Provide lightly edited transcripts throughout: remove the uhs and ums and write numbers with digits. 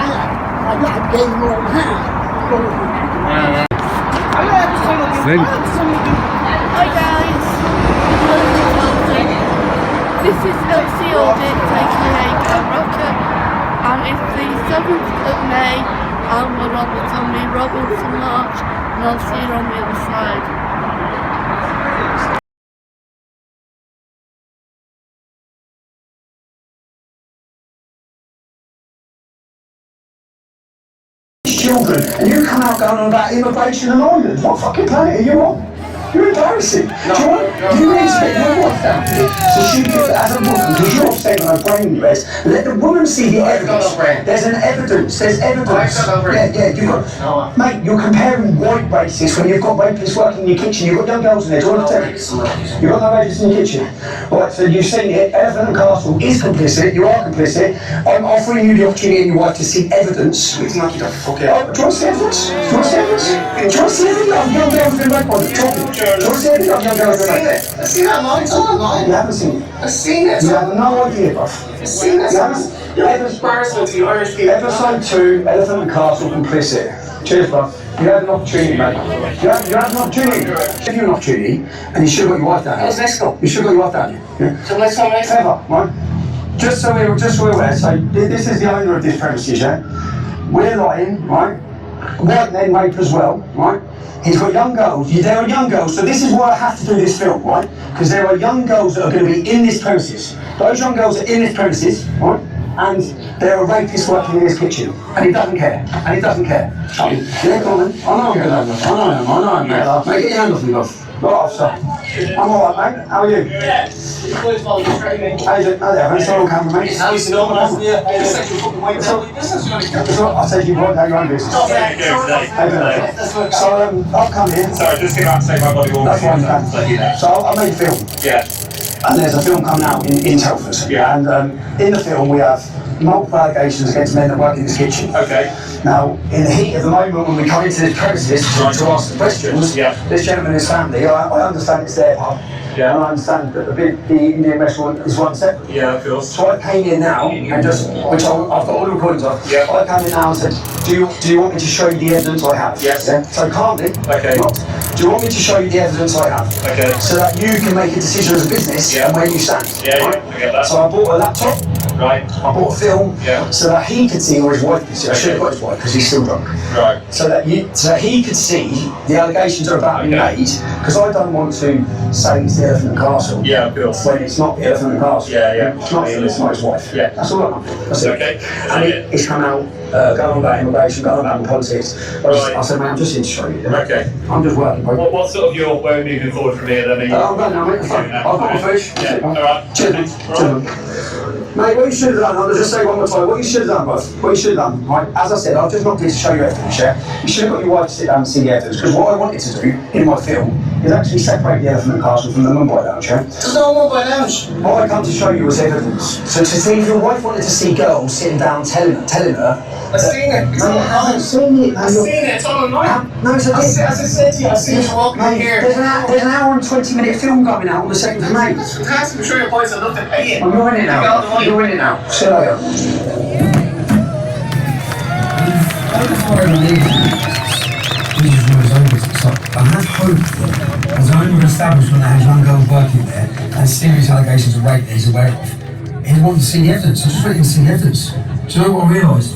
I gave him all the hand. Hi guys, this is LC Audit, aka Rocket, and it's the 7th of May, and we're on the Tommy Robinson March, and I'll see you on the other side. Children, and you come out going on about immigration and Ireland. What fucking planet are you on? You're embarrassing. No, you need to get your wife down here so she can, as a woman, because you're upset on her brain rest, let the woman see the evidence. There's evidence. Yeah, you've got... Mate, you're comparing white racists when you've got rapists working in your kitchen. You've got young girls in there. Do you want to tell me? You've got no rapists in your kitchen. Right, so you've seen it. Elephant and Castle is complicit. You are complicit. I'm offering you the opportunity and your wife to see evidence. It's not you, fuck it. Do you want to see evidence? Do you want to see evidence? Do you want to see evidence? I'm young girls been raped by the talking. Do you want to see evidence? I'm young girls been raped. I've seen it online. It's all online. You haven't seen it. I've seen it. You have no idea, bruv. I've seen it. You're embarrassing to the Irish people. Episode 2, Elephant and Castle complicit. Cheers, bruv. You had an opportunity, mate. You had an opportunity. Give you an opportunity, and you should have got your wife down here. What's next go? You should have got your wife down here. Yeah? So let's go next. Clever, right? Just so we're aware, so this is the owner of this premises, yeah? We're lying, right? White men rape as well, right? He's got young girls. There are young girls, so this is why I have to do this film, right? Because there are young girls that are going to be in this premises. Those young girls are in this premises, right? And there are rapists working in his kitchen. And he doesn't care. And he doesn't care. Yeah, go on then. I know I'm good at that. I know, mate. Get your hand off me, love. Right, officer. I'm alright, mate. How are you? Yeah. How you doing? Oh, there, it's all on camera, mate. How is it on? Yeah. I'll take you right down your own business. So, I've come here. Sorry, just came out to say my body That's fine, you can. So, I made film. Yeah. And there's a film coming out in Telford. Yeah. And in the film we have multiple allegations against men that work in this kitchen. Okay. Now, in the heat of the moment when we come into this premises to ask the questions, this gentleman and his family, I understand it's their pub. Yeah. And I understand that the Indian restaurant is run separately. Yeah, of course. So I came in now and just, which I've got all the recordings of. Yeah. I came in now and said, do you want me to show you the evidence I have? Yes. Yeah? So calmly. Okay. Do you want me to show you the evidence I have? Okay. So that you can make a decision as a business and where you stand. Yeah, right? I get that. So I bought a laptop. Right. I bought a film. Yeah. So that he could see, or his wife could see. I should have got his wife because he's still drunk. Right. So that he could see the allegations that are about to be made. Because I don't want to say it's the Elephant and Castle. Yeah, of course. When it's not the Elephant and Castle. Yeah. It's not him, it's not his wife. Yeah. That's all I want. That's it. Okay. And he's come out, going on about immigration, going on about politics. I said, mate, I'm just here to show you. Okay. I'm just working, bro. What's sort of your way of moving forward from here then? I'm going now, mate. I've got my fish. Yeah. Alright. Cheers, mate, what you should have done, I'll just say one more time, what you should have done, bro, what you should have done, right, as I said, I've just not here to show you evidence, yeah? You should have got your wife to sit down and see the evidence, because what I wanted to do in my film is actually separate the Elephant and Castle from the Mumbai Lounge, yeah? There's no Mumbai Lounge. What I come to show you was evidence. So to see if your wife wanted to see girls sitting down telling her... I've seen it. It's all online. I haven't seen it. I've seen it. It's all online. No, it's As I said to you, I've seen you walking in here. There's an hour and 20-minute film coming out on the 2nd of May. It's fantastic. I'm sure your boys would love to pay it. You're in it now. You're in it now. See you later. Before I leave, this is where his own business. So I have hope that as owner of an establishment that has young girls working there and serious allegations of rape that he's aware of, he wanted to see the evidence. I just waiting to see the evidence. Do you know what I realised?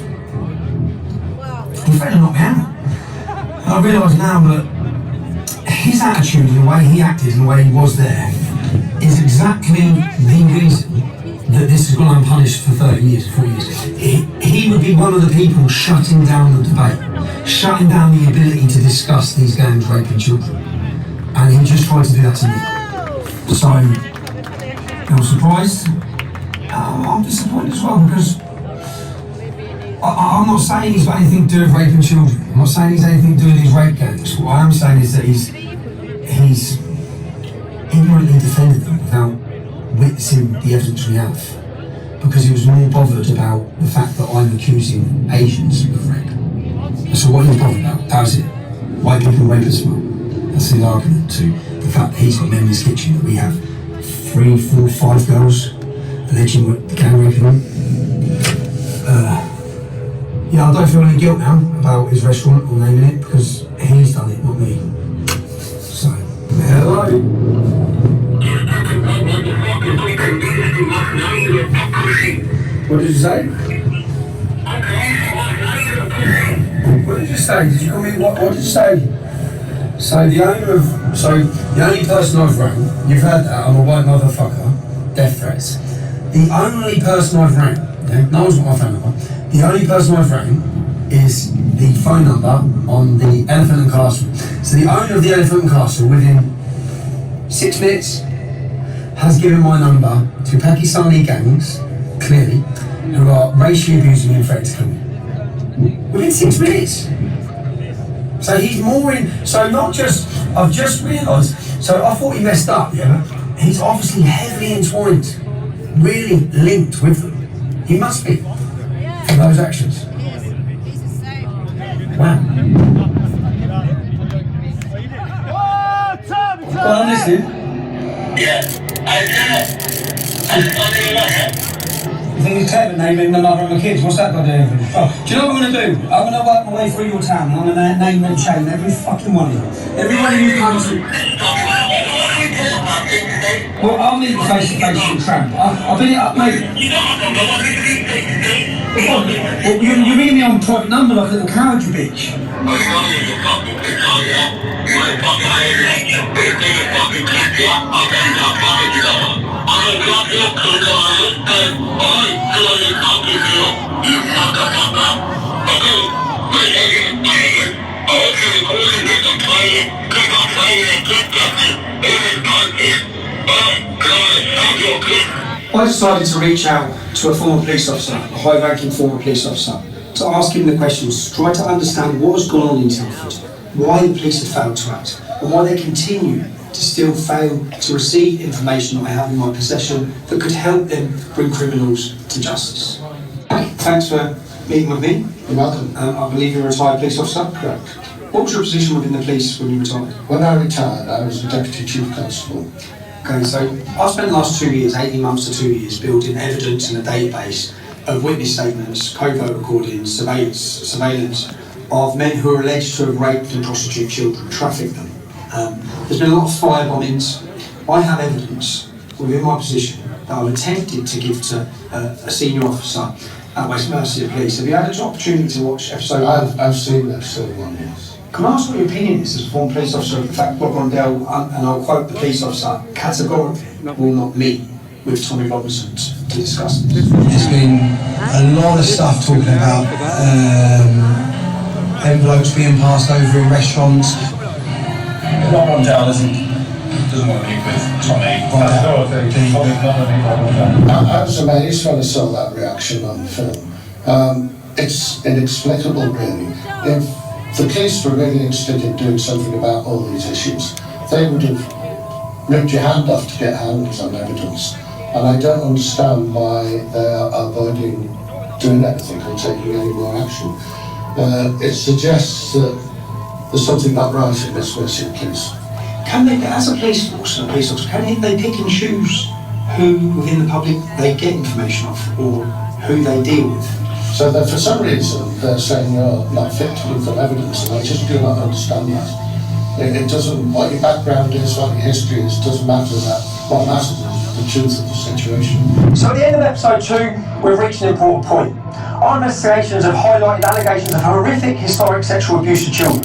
He threatened to knock me out. And I realise now that his attitude and the way he acted and the way he was there is exactly the reason that this has gone unpunished for 30 years, 40 years. He would be one of the people shutting down the debate, shutting down the ability to discuss these gangs raping children. And he just tried to do that to me. So, I'm surprised. I'm disappointed as well because I'm not saying he's got anything to do with raping children. I'm not saying he's anything to do with these rape gangs. What I am saying is that he's ignorantly defended them without witnessing the evidence we have. Because he was more bothered about the fact that I'm accusing Asians of rape. So what he's bothered about, that was it. White people rape as well. That's his argument to the fact that he's got men in his kitchen, that we have 3, 4, 5 girls alleging gang raping them. Yeah, I don't feel any guilt now about his restaurant or naming it because he's done it, not me. So, hello. What did you say? What did you say? Did you call me? What did you say? So the only person I've rang, you've heard that, I'm a white motherfucker, death threats. The only person I've rang, yeah, no one's got my phone number, the only person I've rang is the phone number on the Elephant and Castle. So the owner of the Elephant and Castle, within 6 minutes, has given my number to Pakistani gangs, clearly, who are racially abusing me and threatening to kill me. Within 6 minutes. So he's more in, so not just, I've just realised, so I thought he messed up, yeah, but he's obviously heavily entwined, really linked with them. He must be, for those actions. Wow. Well, I'm listening. You think it's clever naming the mother of my kids? What's that got to do with it? Oh, do you know what I'm going to do? I'm going to work my way through your town and I'm going to name and chain every fucking one of you. Every one of you comes to... Well, I'll meet you face to face with Tramp. I'll be up, mate. Well, you ring me on private number like a little coward, you bitch. I decided to reach out to a former police officer, a high-ranking former police officer, to ask him the questions, try to understand what has gone on in Telford, why the police have failed to act, and why they continue to still fail to receive information that I have in my possession that could help them bring criminals to justice. Thanks for meeting with me. You're welcome. I believe you're a retired police officer? Correct. What was your position within the police when you retired? When I retired, I was a Deputy Chief Constable. Okay, so I've spent the last 2 years, 18 months to 2 years, building evidence in a database of witness statements, covert recordings, surveillance of men who are alleged to have raped and prostituted children, trafficked them. There's been a lot of fire bombings. I have evidence within my position that I've attempted to give to a senior officer at West Mercia Police. Have you had an opportunity to watch episode 1? I've seen episode 1, yes. Can I ask what your opinion is as a former police officer of the fact Bob Rondell, and I'll quote the police officer, categorically will not meet with Tommy Robinson to discuss this? There's been a lot of stuff talking about envelopes being passed over in restaurants. Bob Rondell doesn't want to meet with Tommy. I was amazed when I saw that reaction on the film. It's inexplicable, really. If the police were really interested in doing something about all these issues, they would have ripped your hand off to get hands on evidence. And I don't understand why they are avoiding doing anything or taking any more action. It suggests that there's something not right in this Mercia Police. Can they, as a police force and a police officer, can they pick and choose who within the public they get information off or who they deal with? So that for some reason they're saying you're not fit to give them evidence, and I just do not understand that. It doesn't, what your background is, what your history is, doesn't matter. That what matters is the truth of the situation. So at the end of episode 2, we've reached an important point. Our investigations have highlighted allegations of horrific historic sexual abuse of children,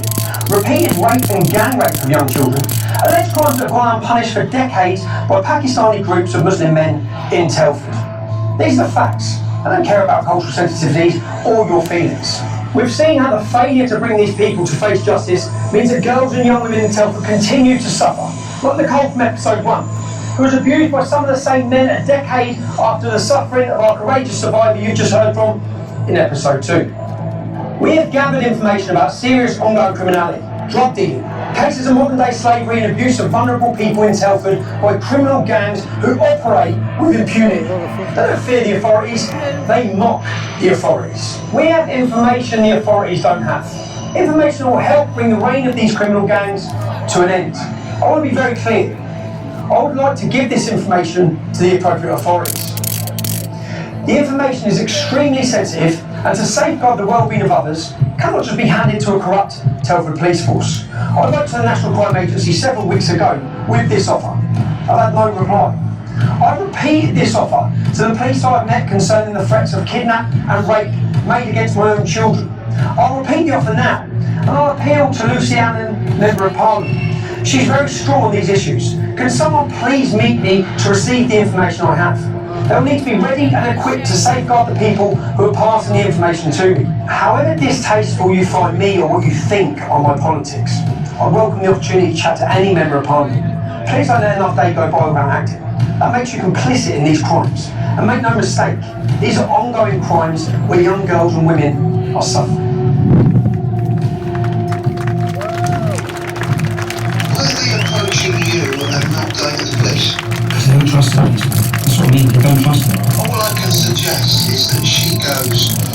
repeated rape and gang rape of young children, alleged crimes that have gone unpunished for decades by Pakistani groups of Muslim men in Telford. These are the facts. I don't care about cultural sensitivities or your feelings. We've seen how the failure to bring these people to face justice means that girls and young women in Telford continue to suffer. Like Nicole from episode 1, who was abused by some of the same men a decade after the suffering of our courageous survivor you just heard from in episode 2. We have gathered information about serious ongoing criminality, drug dealing, cases of modern-day slavery and abuse of vulnerable people in Telford by criminal gangs who operate with impunity. They don't fear the authorities, they mock the authorities. We have information the authorities don't have. Information that will help bring the reign of these criminal gangs to an end. I want to be very clear. I would like to give this information to the appropriate authorities. The information is extremely sensitive and to safeguard the well-being of others cannot just be handed to a corrupt Telford police force. I wrote to the National Crime Agency several weeks ago with this offer. I've had no reply. I repeated this offer to the police I've met concerning the threats of kidnap and rape made against my own children. I'll repeat the offer now, and I'll appeal to Lucy Allen, Member of Parliament. She's very strong on these issues. Can someone please meet me to receive the information I have? They'll need to be ready and equipped to safeguard the people who are passing the information to me. However distasteful you find me or what you think are my politics, I welcome the opportunity to chat to any Member of Parliament. Please don't let enough day go by without acting. That makes you complicit in these crimes. And make no mistake, these are ongoing crimes where young girls and women are suffering. Why are they approaching you and not going to the police? Because they don't trust the police. That's what I mean, they don't trust them. All I can suggest is that she goes